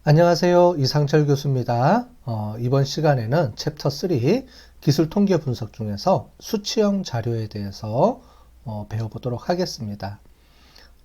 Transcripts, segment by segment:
안녕하세요. 이상철 교수입니다. 이번 시간에는 챕터 3 기술 통계 분석 중에서 수치형 자료에 대해서 배워보도록 하겠습니다.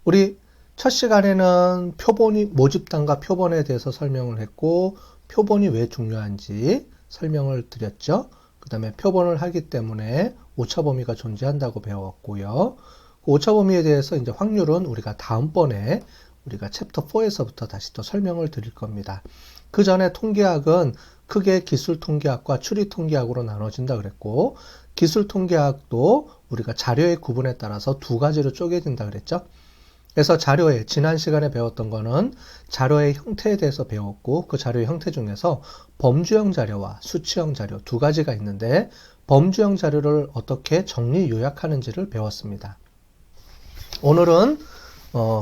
우리 첫 시간에는 표본이 모집단과 표본에 대해서 설명을 했고 표본이 왜 중요한지 설명을 드렸죠. 그 다음에 표본을 하기 때문에 오차범위가 존재한다고 배웠고요. 그 오차범위에 대해서 이제 확률은 우리가 다음번에 우리가 챕터 4에서부터 다시 또 설명을 드릴 겁니다. 그 전에 통계학은 크게 기술통계학과 추리통계학으로 나눠진다 그랬고 기술통계학도 우리가 자료의 구분에 따라서 두 가지로 쪼개진다 그랬죠. 그래서 자료의 지난 시간에 배웠던 거는 자료의 형태에 대해서 배웠고 그 자료의 형태 중에서 범주형 자료와 수치형 자료 두 가지가 있는데 범주형 자료를 어떻게 정리 요약하는지를 배웠습니다. 오늘은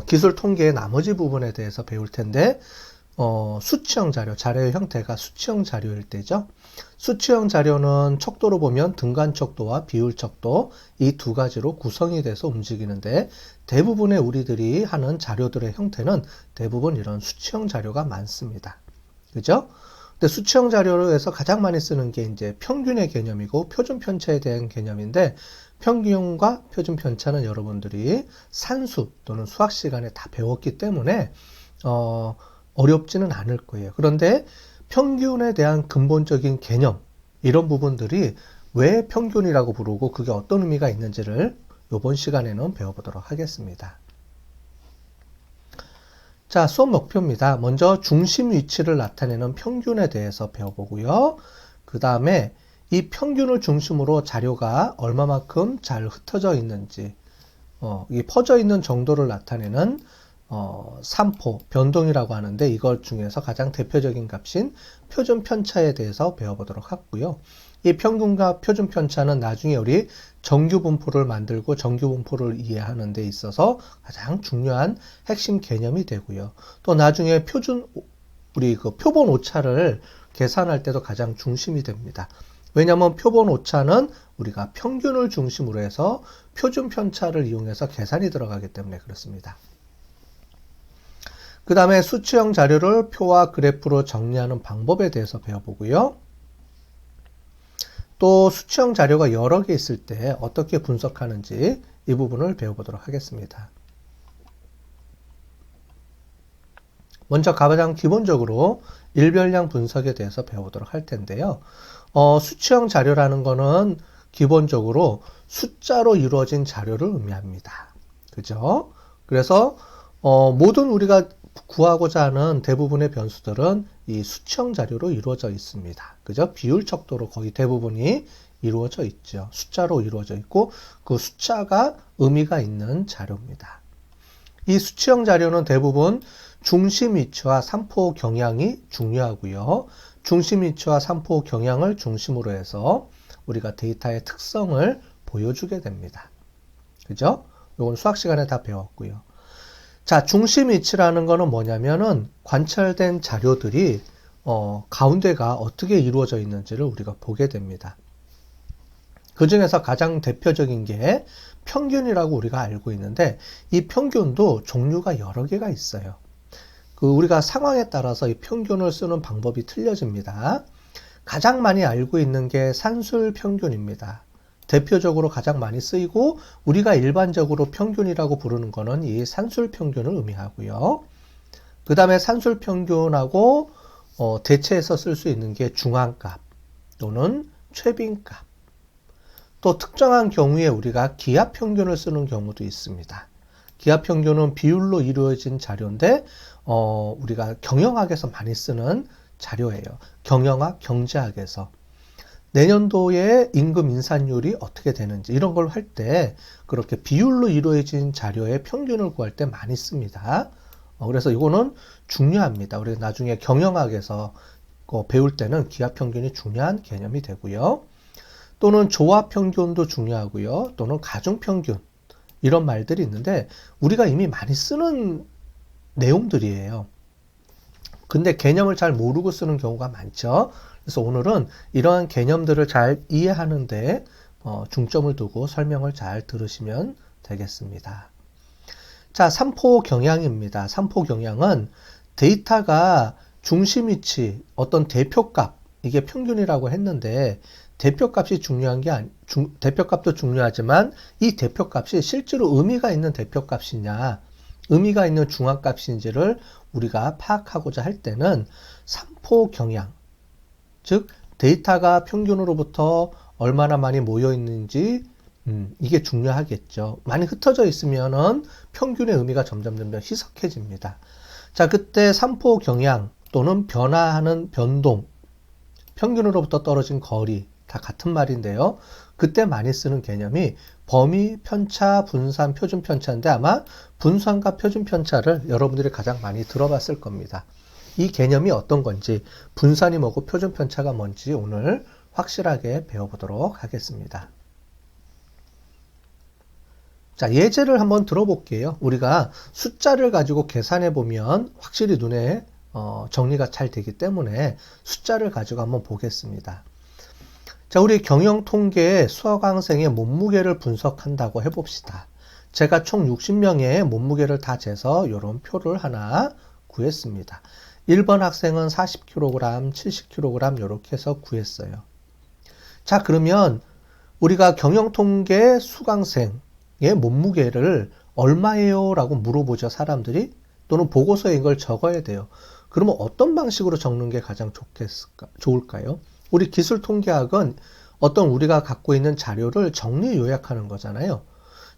기술 통계의 나머지 부분에 대해서 배울 텐데 수치형 자료, 자료의 형태가 수치형 자료일 때죠. 수치형 자료는 척도로 보면 등간 척도와 비율 척도 이 두 가지로 구성이 돼서 움직이는데 대부분의 우리들이 하는 자료들의 형태는 대부분 이런 수치형 자료가 많습니다. 그죠? 근데 수치형 자료에서 가장 많이 쓰는 게 이제 평균의 개념이고 표준 편차에 대한 개념인데 평균과 표준 편차는 여러분들이 산수 또는 수학 시간에 다 배웠기 때문에 어렵지는 않을 거예요. 그런데 평균에 대한 근본적인 개념 이런 부분들이 왜 평균이라고 부르고 그게 어떤 의미가 있는지를 이번 시간에는 배워보도록 하겠습니다. 자, 수업 목표입니다. 먼저 중심 위치를 나타내는 평균에 대해서 배워보고요. 그 다음에 이 평균을 중심으로 자료가 얼마만큼 잘 흩어져 있는지, 이 퍼져 있는 정도를 나타내는 산포, 변동이라고 하는데 이것 중에서 가장 대표적인 값인 표준 편차에 대해서 배워보도록 하고요. 이 평균과 표준 편차는 나중에 우리 정규 분포를 만들고 정규 분포를 이해하는 데 있어서 가장 중요한 핵심 개념이 되고요. 또 나중에 우리 그 표본 오차를 계산할 때도 가장 중심이 됩니다. 왜냐하면 표본 오차는 우리가 평균을 중심으로 해서 표준 편차를 이용해서 계산이 들어가기 때문에 그렇습니다. 그 다음에 수치형 자료를 표와 그래프로 정리하는 방법에 대해서 배워보고요. 또 수치형 자료가 여러 개 있을 때 어떻게 분석하는지 이 부분을 배워보도록 하겠습니다. 먼저 가장 기본적으로 일별량 분석에 대해서 배워보도록 할 텐데요. 수치형 자료라는 거는 기본적으로 숫자로 이루어진 자료를 의미합니다. 그죠? 그래서 모든 우리가 구하고자 하는 대부분의 변수들은 이 수치형 자료로 이루어져 있습니다. 그죠? 비율 척도로 거의 대부분이 이루어져 있죠. 숫자로 이루어져 있고 그 숫자가 의미가 있는 자료입니다. 이 수치형 자료는 대부분 중심 위치와 산포 경향이 중요하고요. 중심 위치와 산포 경향을 중심으로 해서 우리가 데이터의 특성을 보여주게 됩니다. 그죠? 이건 수학 시간에 다 배웠고요. 자, 중심 위치라는 거는 뭐냐면은 관찰된 자료들이 가운데가 어떻게 이루어져 있는지를 우리가 보게 됩니다. 그 중에서 가장 대표적인 게 평균이라고 우리가 알고 있는데 이 평균도 종류가 여러 개가 있어요. 우리가 상황에 따라서 이 평균을 쓰는 방법이 틀려집니다. 가장 많이 알고 있는 게 산술 평균입니다. 대표적으로 가장 많이 쓰이고 우리가 일반적으로 평균이라고 부르는 거는 이 산술 평균을 의미하고요. 그 다음에 산술 평균하고 대체해서 쓸 수 있는 게 중앙값 또는 최빈값. 또 특정한 경우에 우리가 기하 평균을 쓰는 경우도 있습니다. 기하 평균은 비율로 이루어진 자료인데 우리가 경영학에서 많이 쓰는 자료예요. 경영학, 경제학에서. 내년도에 임금 인산율이 어떻게 되는지 이런 걸 할 때 그렇게 비율로 이루어진 자료의 평균을 구할 때 많이 씁니다. 그래서 이거는 중요합니다. 우리가 나중에 경영학에서 배울 때는 기하 평균이 중요한 개념이 되고요. 또는 조합 평균도 중요하고요. 또는 가중 평균 이런 말들이 있는데 우리가 이미 많이 쓰는 내용들이에요. 근데 개념을 잘 모르고 쓰는 경우가 많죠. 그래서 오늘은 이러한 개념들을 잘 이해하는데 중점을 두고 설명을 잘 들으시면 되겠습니다. 자, 산포 경향입니다. 산포 경향은 데이터가 중심 위치, 어떤 대표값, 이게 평균이라고 했는데 대표값이 중요한 게 대표값도 중요하지만 이 대표값이 실제로 의미가 있는 대표값이냐, 의미가 있는 중앙값인지를 우리가 파악하고자 할 때는 삼포 경향, 즉 데이터가 평균으로부터 얼마나 많이 모여 있는지 이게 중요하겠죠. 많이 흩어져 있으면은 평균의 의미가 점점 희석해집니다. 자, 그때 삼포 경향 또는 변화하는 변동, 평균으로부터 떨어진 거리 다 같은 말인데요. 그때 많이 쓰는 개념이 범위, 편차, 분산, 표준 편차인데 아마 분산과 표준 편차를 여러분들이 가장 많이 들어봤을 겁니다. 이 개념이 어떤 건지, 분산이 뭐고 표준 편차가 뭔지 오늘 확실하게 배워보도록 하겠습니다. 자, 예제를 한번 들어볼게요. 우리가 숫자를 가지고 계산해 보면 확실히 눈에 정리가 잘 되기 때문에 숫자를 가지고 한번 보겠습니다. 자, 우리 경영통계의 수학학생의 몸무게를 분석한다고 해봅시다. 제가 총 60명의 몸무게를 다 재서 이런 표를 하나 구했습니다. 1번 학생은 40kg, 70kg 이렇게 해서 구했어요. 자, 그러면 우리가 경영통계 수강생의 몸무게를 얼마예요? 라고 물어보죠, 사람들이. 또는 보고서에 이걸 적어야 돼요. 그러면 어떤 방식으로 적는 게 가장 좋을까요? 우리 기술통계학은 어떤 우리가 갖고 있는 자료를 정리 요약하는 거잖아요.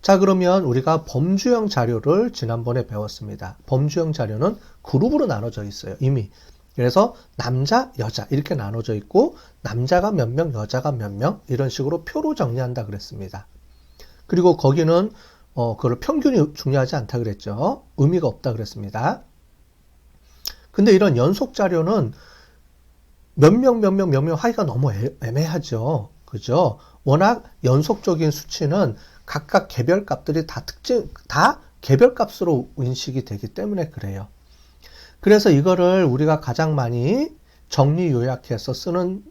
자, 그러면 우리가 범주형 자료를 지난번에 배웠습니다. 범주형 자료는 그룹으로 나눠져 있어요, 이미. 그래서 남자, 여자 이렇게 나눠져 있고 남자가 몇 명, 여자가 몇 명 이런 식으로 표로 정리한다 그랬습니다. 그리고 거기는 그걸 평균이 중요하지 않다 그랬죠. 의미가 없다 그랬습니다. 근데 이런 연속 자료는 몇 명 하기가 너무 애매하죠. 그죠? 워낙 연속적인 수치는 각각 개별 값들이 다 개별 값으로 인식이 되기 때문에 그래요. 그래서 이거를 우리가 가장 많이 정리 요약해서 쓰는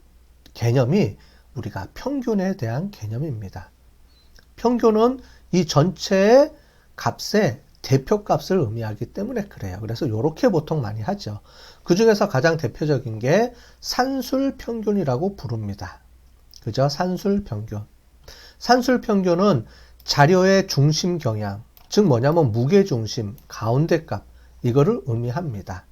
개념이 우리가 평균에 대한 개념입니다. 평균은 이 전체의 값의 대표값을 의미하기 때문에 그래요. 그래서 이렇게 보통 많이 하죠. 그 중에서 가장 대표적인 게 산술평균이라고 부릅니다. 그죠? 산술평균. 산술평균은 자료의 중심 경향, 즉 뭐냐면 무게중심, 가운데값, 이거를 의미합니다.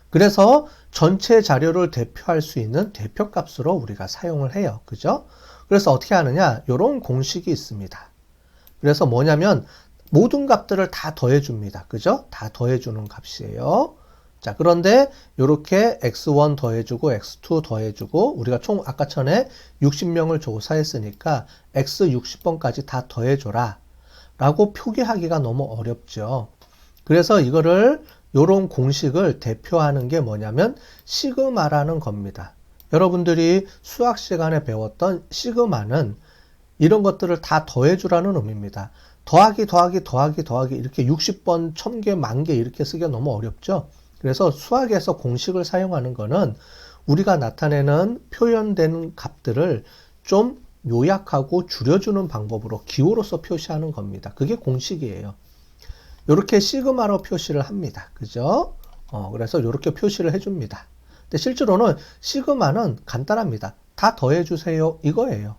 그래서 전체 자료를 대표할 수 있는 대표값으로 우리가 사용을 해요. 그죠? 그래서 어떻게 하느냐? 이런 공식이 있습니다. 그래서 뭐냐면 모든 값들을 다 더해줍니다. 그죠? 다 더해주는 값이에요. 자, 그런데 이렇게 x1 더해주고 x2 더해주고 우리가 총 아까 전에 60명을 조사했으니까 x 60번까지 다 더해줘라 라고 표기하기가 너무 어렵죠. 그래서 이런 공식을 대표하는 게 뭐냐면 시그마라는 겁니다. 여러분들이 수학 시간에 배웠던 시그마는 이런 것들을 다 더해주라는 의미입니다. 더하기 이렇게 60번, 1000개, 10,000개 이렇게 쓰기가 너무 어렵죠. 그래서 수학에서 공식을 사용하는 거는 우리가 나타내는 표현되는 값들을 좀 요약하고 줄여주는 방법으로 기호로서 표시하는 겁니다. 그게 공식이에요. 이렇게 시그마로 표시를 합니다. 그죠? 그래서 이렇게 표시를 해줍니다. 근데 실제로는 시그마는 간단합니다. 다 더해주세요. 이거예요.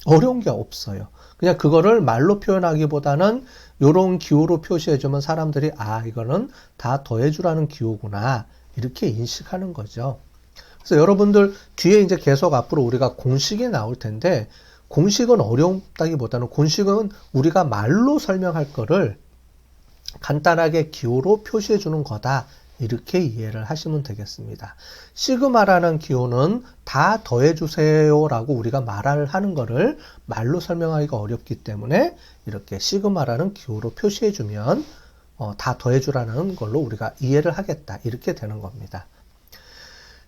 어려운 게 없어요. 그냥 그거를 말로 표현하기보다는 이런 기호로 표시해주면 사람들이 이거는 다 더해주라는 기호구나 이렇게 인식하는 거죠. 그래서 여러분들 뒤에 이제 계속 앞으로 우리가 공식이 나올 텐데 공식은 어렵다기보다는 공식은 우리가 말로 설명할 거를 간단하게 기호로 표시해주는 거다. 이렇게 이해를 하시면 되겠습니다. 시그마라는 기호는 다 더해주세요 라고 우리가 말을 하는 거를 말로 설명하기가 어렵기 때문에 이렇게 시그마라는 기호로 표시해주면 다 더해주라는 걸로 우리가 이해를 하겠다. 이렇게 되는 겁니다.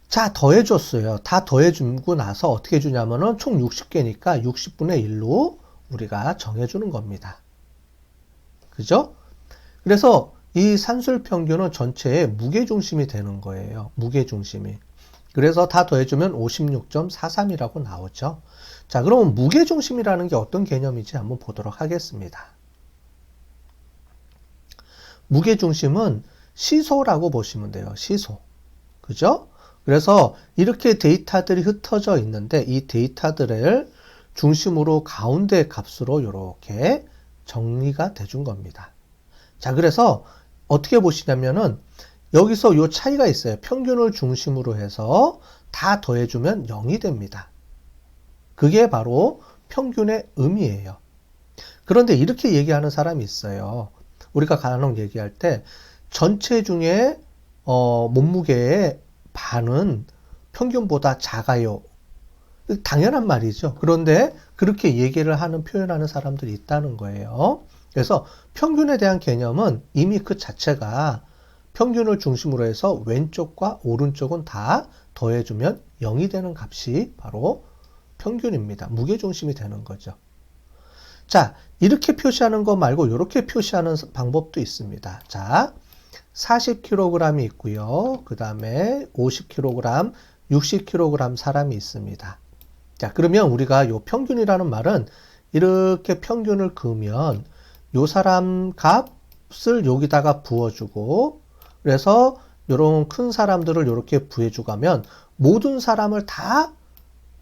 자, 더해줬어요. 다 더해주고 나서 어떻게 해주냐면은 총 60개니까 60분의 1로 우리가 정해주는 겁니다. 그죠? 그래서 이 산술평균은 전체의 무게중심이 되는 거예요. 무게중심이. 그래서 다 더해주면 56.43이라고 나오죠. 자, 그럼 무게중심이라는 게 어떤 개념인지 한번 보도록 하겠습니다. 무게중심은 시소라고 보시면 돼요. 시소. 그죠? 그래서 이렇게 데이터들이 흩어져 있는데 이 데이터들을 중심으로 가운데 값으로 이렇게 정리가 돼준 겁니다. 자, 그래서 어떻게 보시냐면은 여기서 요 차이가 있어요. 평균을 중심으로 해서 다 더해주면 0이 됩니다. 그게 바로 평균의 의미예요. 그런데 이렇게 얘기하는 사람이 있어요. 우리가 간혹 얘기할 때 전체 중에 몸무게의 반은 평균보다 작아요. 당연한 말이죠. 그런데 그렇게 얘기를 하는, 표현하는 사람들이 있다는 거예요. 그래서 평균에 대한 개념은 이미 그 자체가 평균을 중심으로 해서 왼쪽과 오른쪽은 다 더해주면 0이 되는 값이 바로 평균입니다. 무게중심이 되는 거죠. 자, 이렇게 표시하는 거 말고 이렇게 표시하는 방법도 있습니다. 자, 40kg이 있고요. 그 다음에 50kg, 60kg 사람이 있습니다. 자, 그러면 우리가 요 평균이라는 말은 이렇게 평균을 그으면 요 사람 값을 여기다가 부어주고, 그래서 요런 큰 사람들을 이렇게 부해주고 하면 모든 사람을 다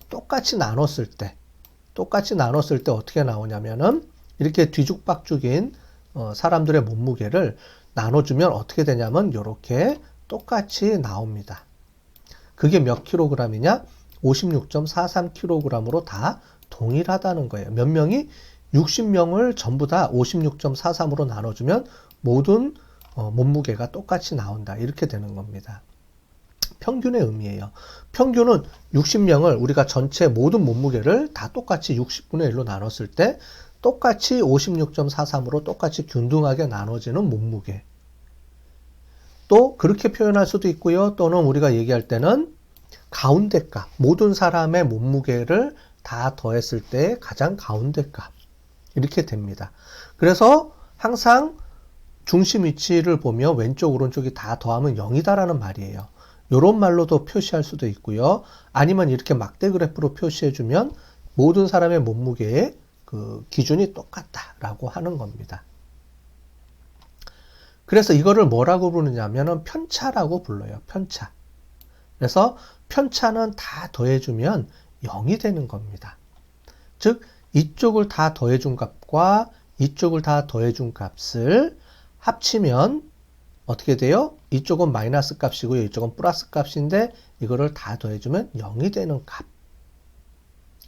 똑같이 나눴을 때 어떻게 나오냐면은 이렇게 뒤죽박죽인 사람들의 몸무게를 나눠주면 어떻게 되냐면 이렇게 똑같이 나옵니다. 그게 몇 킬로그램이냐? 56.43kg으로 다 동일하다는 거예요. 몇 명이 60명을 전부 다 56.43으로 나눠주면 모든 몸무게가 똑같이 나온다. 이렇게 되는 겁니다. 평균의 의미예요. 평균은 60명을 우리가 전체 모든 몸무게를 다 똑같이 60분의 1로 나눴을 때 똑같이 56.43으로 똑같이 균등하게 나눠지는 몸무게. 또 그렇게 표현할 수도 있고요. 또는 우리가 얘기할 때는 가운데 값, 모든 사람의 몸무게를 다 더했을 때 가장 가운데 값. 이렇게 됩니다. 그래서 항상 중심 위치를 보면 왼쪽 오른쪽이 다 더하면 0이다라는 말이에요. 이런 말로도 표시할 수도 있고요. 아니면 이렇게 막대 그래프로 표시해주면 모든 사람의 몸무게의 그 기준이 똑같다라고 하는 겁니다. 그래서 이거를 뭐라고 부르냐면은 편차라고 불러요. 편차. 그래서 편차는 다 더해주면 0이 되는 겁니다. 즉 이쪽을 다 더해준 값과 이쪽을 다 더해준 값을 합치면 어떻게 돼요? 이쪽은 마이너스 값이고요. 이쪽은 플러스 값인데 이거를 다 더해주면 0이 되는 값.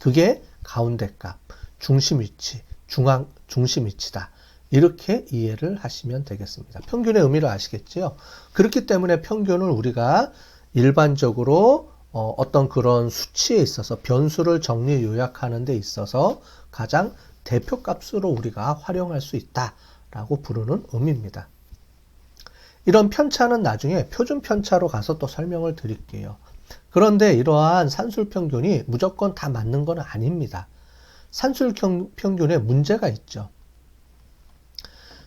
그게 가운데 값, 중심 위치, 중심 위치다. 이렇게 이해를 하시면 되겠습니다. 평균의 의미를 아시겠죠? 그렇기 때문에 평균을 우리가 일반적으로 어떤 그런 수치에 있어서 변수를 정리 요약하는 데 있어서 가장 대표값으로 우리가 활용할 수 있다라고 부르는 의미입니다. 이런 편차는 나중에 표준 편차로 가서 또 설명을 드릴게요. 그런데 이러한 산술 평균이 무조건 다 맞는 건 아닙니다. 산술 평균에 문제가 있죠.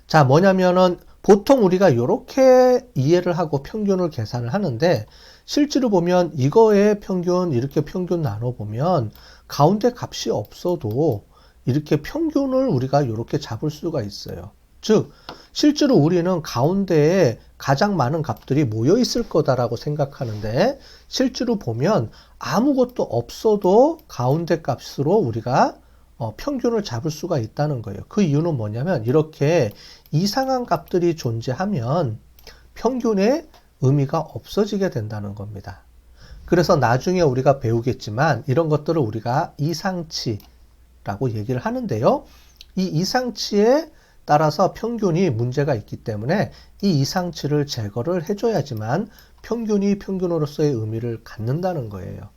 자, 뭐냐면은 보통 우리가 이렇게 이해를 하고 평균을 계산을 하는데 실제로 보면 이거의 평균, 이렇게 평균 나눠보면 가운데 값이 없어도 이렇게 평균을 우리가 이렇게 잡을 수가 있어요. 즉, 실제로 우리는 가운데에 가장 많은 값들이 모여 있을 거다라고 생각하는데 실제로 보면 아무것도 없어도 가운데 값으로 우리가 평균을 잡을 수가 있다는 거예요. 그 이유는 뭐냐면 이렇게 이상한 값들이 존재하면 평균의 의미가 없어지게 된다는 겁니다. 그래서 나중에 우리가 배우겠지만 이런 것들을 우리가 이상치라고 얘기를 하는데요. 이 이상치에 따라서 평균이 문제가 있기 때문에 이 이상치를 제거를 해줘야지만 평균이 평균으로서의 의미를 갖는다는 거예요.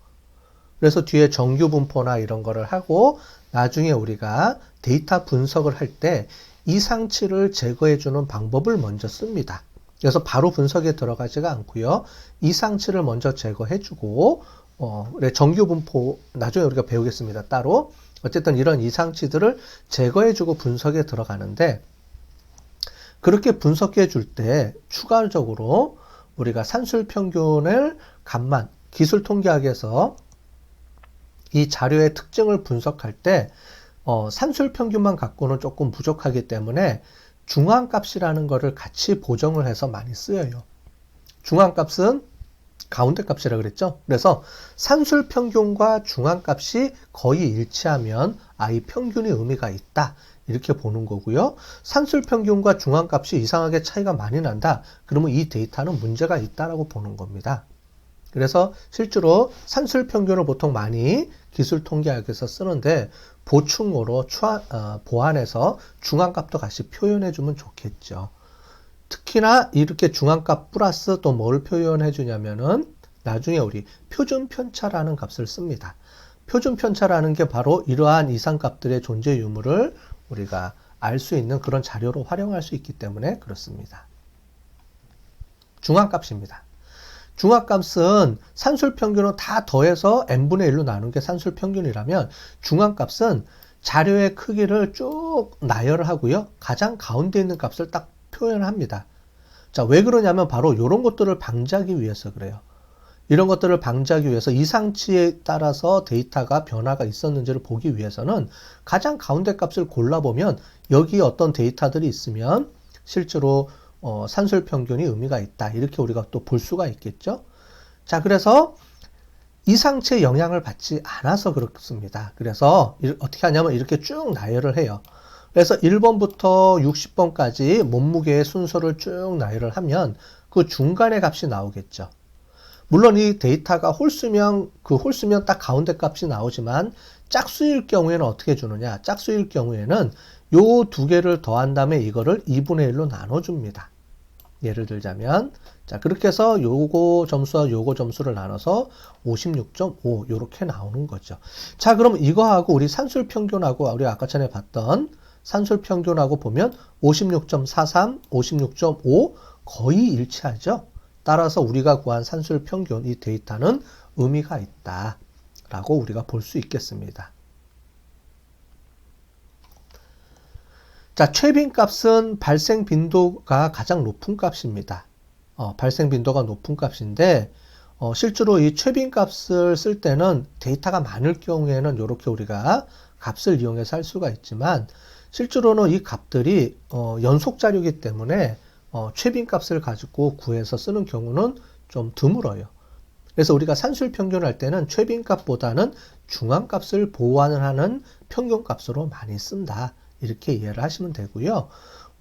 그래서 뒤에 정규분포나 이런 거를 하고 나중에 우리가 데이터 분석을 할 때 이상치를 제거해주는 방법을 먼저 씁니다. 그래서 바로 분석에 들어가지가 않고요. 이상치를 먼저 제거해주고 정규분포 나중에 우리가 배우겠습니다. 따로. 어쨌든 이런 이상치들을 제거해주고 분석에 들어가는데 그렇게 분석해 줄 때 추가적으로 우리가 산술평균을 값만 기술통계학에서 이 자료의 특징을 분석할 때 산술평균만 갖고는 조금 부족하기 때문에 중앙값이라는 거를 같이 보정을 해서 많이 쓰여요. 중앙값은 가운데 값이라 그랬죠. 그래서 산술평균과 중앙값이 거의 일치하면 이 평균이 의미가 있다. 이렇게 보는 거고요. 산술평균과 중앙값이 이상하게 차이가 많이 난다. 그러면 이 데이터는 문제가 있다라고 보는 겁니다. 그래서 실제로 산술평균을 보통 많이 기술통계학에서 쓰는데 보충으로 보완해서 중앙값도 같이 표현해주면 좋겠죠. 특히나 이렇게 중앙값 플러스 또 뭘 표현해 주냐면은 나중에 우리 표준편차라는 값을 씁니다. 표준편차라는 게 바로 이러한 이상값들의 존재 유무를 우리가 알 수 있는 그런 자료로 활용할 수 있기 때문에 그렇습니다. 중앙값입니다. 중앙값은 산술평균을 다 더해서 n분의 1로 나눈 게 산술평균이라면 중앙값은 자료의 크기를 쭉 나열을 하고요. 가장 가운데 있는 값을 딱 표현을 합니다. 자, 왜 그러냐면 바로 이런 것들을 방지하기 위해서 그래요. 이런 것들을 방지하기 위해서 이상치에 따라서 데이터가 변화가 있었는지를 보기 위해서는 가장 가운데 값을 골라보면 여기 어떤 데이터들이 있으면 실제로 산술평균이 의미가 있다. 이렇게 우리가 또 볼 수가 있겠죠. 자, 그래서 이상치의 영향을 받지 않아서 그렇습니다. 그래서 어떻게 하냐면 이렇게 쭉 나열을 해요. 그래서 1번부터 60번까지 몸무게의 순서를 쭉 나열을 하면 그 중간의 값이 나오겠죠. 물론 이 데이터가 홀수면 그 홀수면 딱 가운데 값이 나오지만 짝수일 경우에는 어떻게 주느냐? 짝수일 경우에는 요 두 개를 더한 다음에 이거를 2분의 1로 나눠줍니다. 예를 들자면 자, 그렇게 해서 요거 점수와 요거 점수를 나눠서 56.5 요렇게 나오는 거죠. 자, 그럼 이거하고 우리 산술평균하고 우리 아까 전에 봤던 산술평균하고 보면 56.43, 56.5 거의 일치하죠. 따라서 우리가 구한 산술평균 이 데이터는 의미가 있다 라고 우리가 볼 수 있겠습니다. 자, 최빈값은 발생 빈도가 가장 높은 값입니다. 발생 빈도가 높은 값인데 실제로 이 최빈값을 쓸 때는 데이터가 많을 경우에는 이렇게 우리가 값을 이용해서 할 수가 있지만 실제로는 이 값들이 연속 자료이기 때문에 최빈값을 가지고 구해서 쓰는 경우는 좀 드물어요. 그래서 우리가 산술평균을 할 때는 최빈값보다는 중앙값을 보완을 하는 평균값으로 많이 쓴다. 이렇게 이해를 하시면 되고요.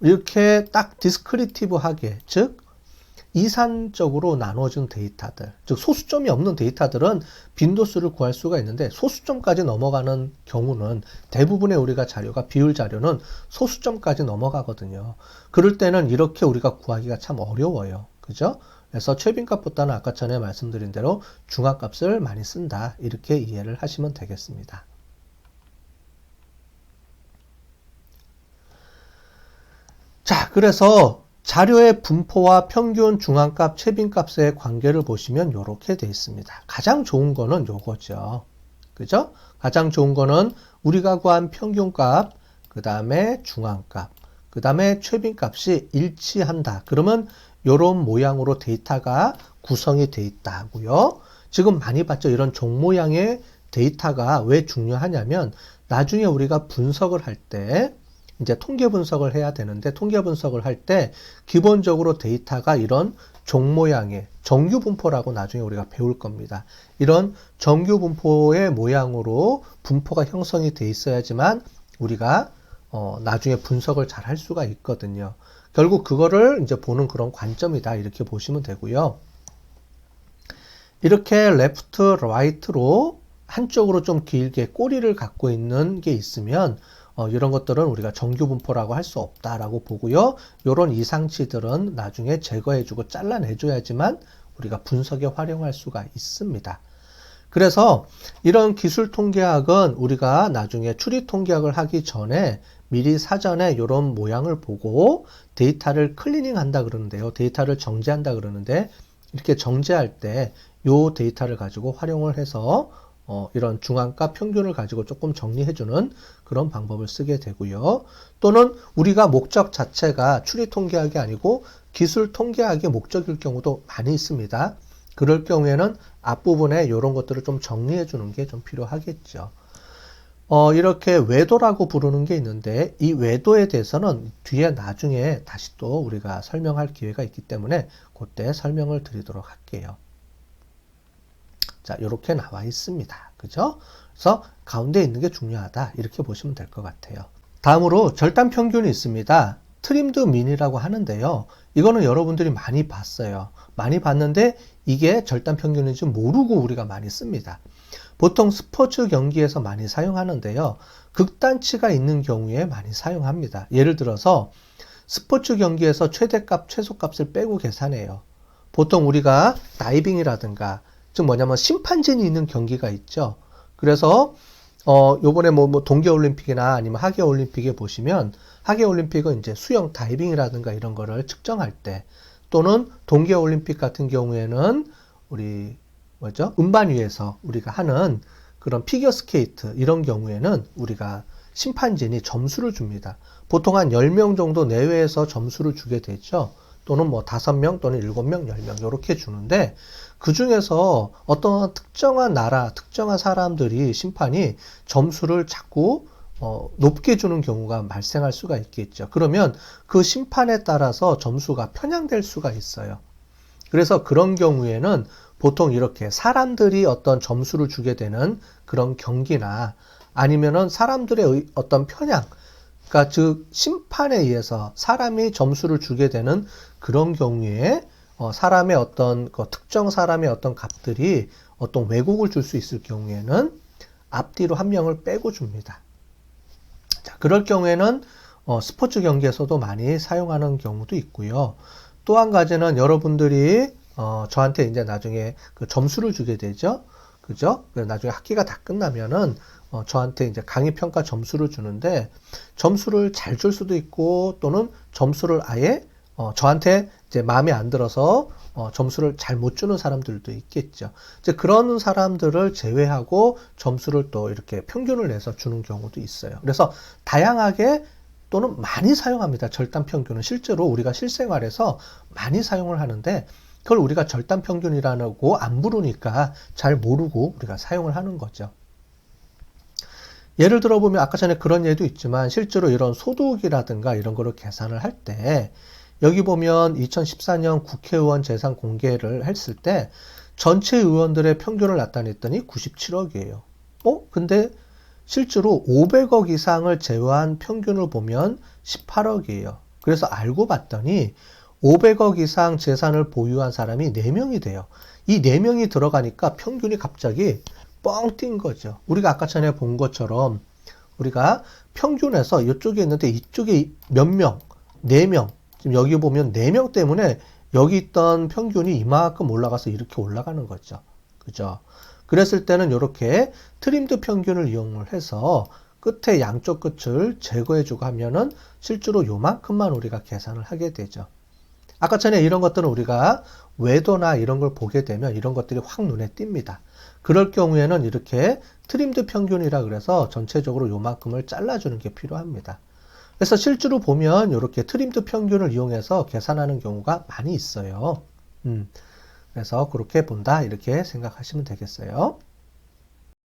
이렇게 딱 디스크리티브하게, 즉 이산적으로 나눠진 데이터들, 즉 소수점이 없는 데이터들은 빈도수를 구할 수가 있는데 소수점까지 넘어가는 경우는 대부분의 우리가 자료가 비율 자료는 소수점까지 넘어가거든요. 그럴 때는 이렇게 우리가 구하기가 참 어려워요. 그죠? 그래서 최빈값보다는 아까 전에 말씀드린 대로 중앙값을 많이 쓴다. 이렇게 이해를 하시면 되겠습니다. 자, 그래서 자료의 분포와 평균 중앙값, 최빈값의 관계를 보시면 이렇게 되어 있습니다. 가장 좋은 거는 요거죠. 그죠? 가장 좋은 거는 우리가 구한 평균값, 그 다음에 중앙값, 그 다음에 최빈값이 일치한다. 그러면 이런 모양으로 데이터가 구성이 되어 있다고요. 지금 많이 봤죠? 이런 종 모양의 데이터가 왜 중요하냐면 나중에 우리가 분석을 할 때 이제 통계 분석을 해야 되는데 통계 분석을 할 때 기본적으로 데이터가 이런 종 모양의 정규 분포라고 나중에 우리가 배울 겁니다. 이런 정규 분포의 모양으로 분포가 형성이 돼 있어야지만 우리가 나중에 분석을 잘 할 수가 있거든요. 결국 그거를 이제 보는 그런 관점이다. 이렇게 보시면 되고요. 이렇게 레프트, 라이트로 한쪽으로 좀 길게 꼬리를 갖고 있는 게 있으면 이런 것들은 우리가 정규 분포라고 할 수 없다라고 보고요. 이런 이상치들은 나중에 제거해주고 잘라내줘야지만 우리가 분석에 활용할 수가 있습니다. 그래서 이런 기술 통계학은 우리가 나중에 추리 통계학을 하기 전에 미리 사전에 이런 모양을 보고 데이터를 클리닝 한다 그러는데요. 데이터를 정제한다 그러는데 이렇게 정제할 때 이 데이터를 가지고 활용을 해서 이런 중앙값 평균을 가지고 조금 정리해주는 그런 방법을 쓰게 되고요. 또는 우리가 목적 자체가 추리 통계학이 아니고 기술 통계학의 목적일 경우도 많이 있습니다. 그럴 경우에는 앞부분에 이런 것들을 좀 정리해 주는 게 좀 필요하겠죠. 이렇게 외도라고 부르는 게 있는데 이 외도에 대해서는 뒤에 나중에 다시 또 우리가 설명할 기회가 있기 때문에 그때 설명을 드리도록 할게요. 자, 이렇게 나와 있습니다. 그죠? 그래서 가운데 있는 게 중요하다. 이렇게 보시면 될 것 같아요. 다음으로 절단 평균이 있습니다. 트림드 민이라고 하는데요. 이거는 여러분들이 많이 봤어요. 많이 봤는데 이게 절단 평균인지 모르고 우리가 많이 씁니다. 보통 스포츠 경기에서 많이 사용하는데요. 극단치가 있는 경우에 많이 사용합니다. 예를 들어서 스포츠 경기에서 최대값, 최소값을 빼고 계산해요. 보통 우리가 다이빙이라든가 즉 뭐냐면 심판진이 있는 경기가 있죠. 그래서 요번에 뭐 동계올림픽이나 아니면 하계올림픽에 보시면 하계올림픽은 이제 수영 다이빙이라든가 이런 거를 측정할 때 또는 동계올림픽 같은 경우에는 우리 음반 위에서 우리가 하는 그런 피겨스케이트 이런 경우에는 우리가 심판진이 점수를 줍니다. 보통 한 10명 정도 내외에서 점수를 주게 되죠. 또는 뭐 5명 또는 7명, 10명 이렇게 주는데 그 중에서 어떤 특정한 나라, 특정한 사람들이 심판이 점수를 자꾸 높게 주는 경우가 발생할 수가 있겠죠. 그러면 그 심판에 따라서 점수가 편향될 수가 있어요. 그래서 그런 경우에는 보통 이렇게 사람들이 어떤 점수를 주게 되는 그런 경기나 아니면은 사람들의 어떤 편향, 그러니까 즉 심판에 의해서 사람이 점수를 주게 되는 그런 경우에 사람의 어떤 특정 사람의 어떤 값들이 어떤 왜곡을 줄 수 있을 경우에는 앞뒤로 한 명을 빼고 줍니다. 자, 그럴 경우에는 스포츠 경기에서도 많이 사용하는 경우도 있고요. 또 한 가지는 여러분들이 저한테 이제 나중에 그 점수를 주게 되죠. 그죠? 나중에 학기가 다 끝나면은 저한테 이제 강의 평가 점수를 주는데 점수를 잘 줄 수도 있고 또는 점수를 아예 저한테 이제 마음에 안 들어서 점수를 잘 못 주는 사람들도 있겠죠. 이제 그런 사람들을 제외하고 점수를 또 이렇게 평균을 내서 주는 경우도 있어요. 그래서 다양하게 또는 많이 사용합니다. 절단 평균은 실제로 우리가 실생활에서 많이 사용을 하는데 그걸 우리가 절단 평균이라고 안 부르니까 잘 모르고 우리가 사용을 하는 거죠. 예를 들어 보면 아까 전에 그런 예도 있지만 실제로 이런 소득이라든가 이런 거를 계산을 할 때 여기 보면 2014년 국회의원 재산 공개를 했을 때 전체 의원들의 평균을 나타냈더니 97억이에요. 근데 실제로 500억 이상을 제외한 평균을 보면 18억이에요. 그래서 알고 봤더니 500억 이상 재산을 보유한 사람이 4명이 돼요. 이 4명이 들어가니까 평균이 갑자기 뻥 뛴 거죠. 우리가 아까 전에 본 것처럼 우리가 평균에서 이쪽에 있는데 이쪽에 몇 명, 4명, 지금 여기 보면 4명 때문에 여기 있던 평균이 이만큼 올라가서 이렇게 올라가는 거죠. 그죠? 그랬을 때는 이렇게 트림드 평균을 이용을 해서 끝에 양쪽 끝을 제거해주고 하면은 실제로 요만큼만 우리가 계산을 하게 되죠. 아까 전에 이런 것들은 우리가 외도나 이런 걸 보게 되면 이런 것들이 확 눈에 띕니다. 그럴 경우에는 이렇게 트림드 평균이라 그래서 전체적으로 요만큼을 잘라주는 게 필요합니다. 그래서 실제로 보면 이렇게 트림드 평균을 이용해서 계산하는 경우가 많이 있어요. 그래서 그렇게 본다 이렇게 생각하시면 되겠어요.